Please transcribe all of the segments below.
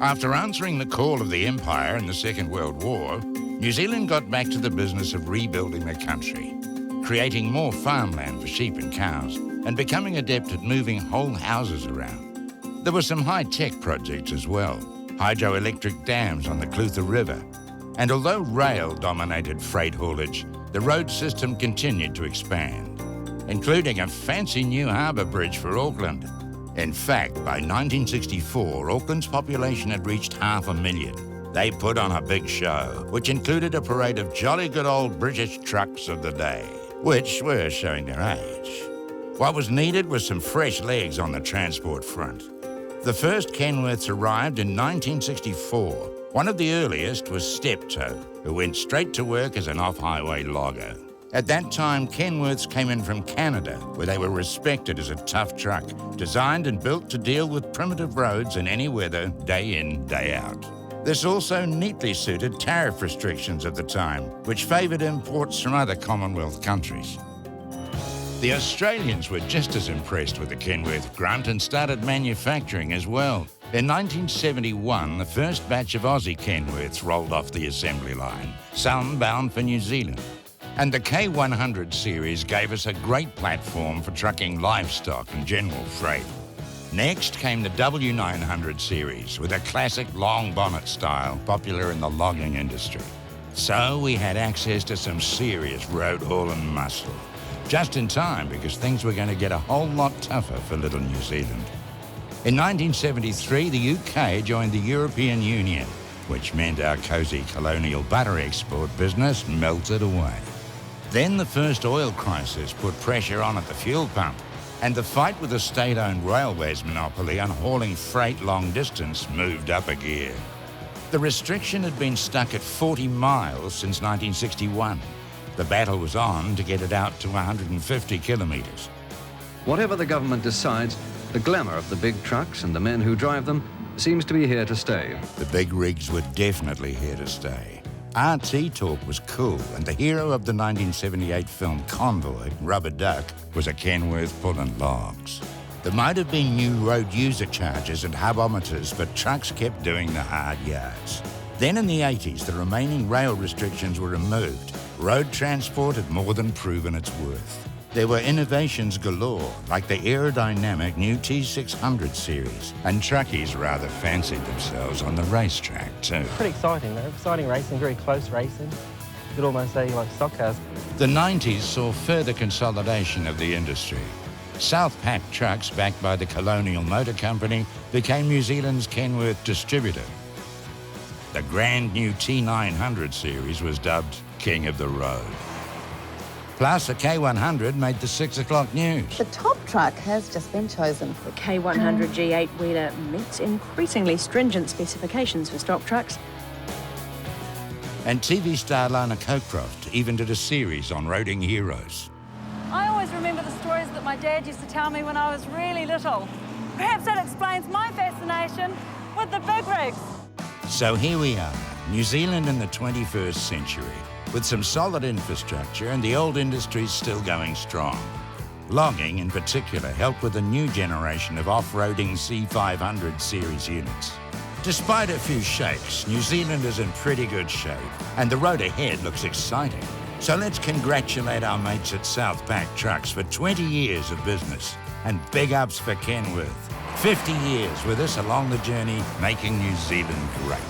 After answering the call of the Empire in the Second World War, New Zealand got back to the business of rebuilding the country, creating more farmland for sheep and cows, and becoming adept at moving whole houses around. There were some high-tech projects as well, hydroelectric dams on the Clutha River. And although rail dominated freight haulage, the road system continued to expand, including a fancy new harbour bridge for Auckland. In fact, by 1964, Auckland's population had reached 500,000. They put on a big show, which included a parade of jolly good old British trucks of the day, which were showing their age. What was needed was some fresh legs on the transport front. The first Kenworths arrived in 1964. One of the earliest was Steptoe, who went straight to work as an off-highway logger. At that time, Kenworths came in from Canada, where they were respected as a tough truck, designed and built to deal with primitive roads in any weather, day in, day out. This also neatly suited tariff restrictions of the time, which favoured imports from other Commonwealth countries. The Australians were just as impressed with the Kenworth grunt and started manufacturing as well. In 1971, the first batch of Aussie Kenworths rolled off the assembly line, some bound for New Zealand. And the K100 series gave us a great platform for trucking livestock and general freight. Next came the W900 series with a classic long bonnet style popular in the logging industry. So we had access to some serious road hauling muscle. Just in time because things were going to get a whole lot tougher for little New Zealand. In 1973, the UK joined the European Union, which meant our cosy colonial butter export business melted away. Then the first oil crisis put pressure on at the fuel pump, and the fight with the state-owned railways monopoly on hauling freight long distance moved up a gear. The restriction had been stuck at 40 miles since 1961. The battle was on to get it out to 150 kilometres. Whatever the government decides, the glamour of the big trucks and the men who drive them seems to be here to stay. The big rigs were definitely here to stay. RT talk was cool, and the hero of the 1978 film Convoy, Rubber Duck, was a Kenworth pulling logs. There might have been new road user charges and hubometers, but trucks kept doing the hard yards. Then in the 80s, the remaining rail restrictions were removed. Road transport had more than proven its worth. There were innovations galore, like the aerodynamic new T600 series, and truckies rather fancied themselves on the racetrack too. Pretty exciting though, exciting racing, very close racing. You could almost say like stock cars. The 90s saw further consolidation of the industry. Southpac trucks, backed by the Colonial Motor Company, became New Zealand's Kenworth distributor. The grand new T900 series was dubbed King of the Road. Plus, the K100 made the 6 o'clock news. The top truck has just been chosen. The K100 G8 wheeler meets increasingly stringent specifications for stock trucks. And TV star Lana Cockcroft even did a series on roading heroes. I always remember the stories that my dad used to tell me when I was really little. Perhaps that explains my fascination with the big rigs. So here we are, New Zealand in the 21st century, with some solid infrastructure and the old industries still going strong. Logging, in particular, helped with a new generation of off-roading C500 series units. Despite a few shakes, New Zealand is in pretty good shape, and the road ahead looks exciting. So let's congratulate our mates at Southpac Trucks for 20 years of business, and big ups for Kenworth. 50 years with us along the journey, making New Zealand great.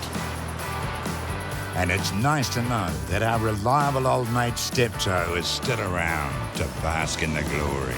And it's nice to know that our reliable old mate Steptoe is still around to bask in the glory.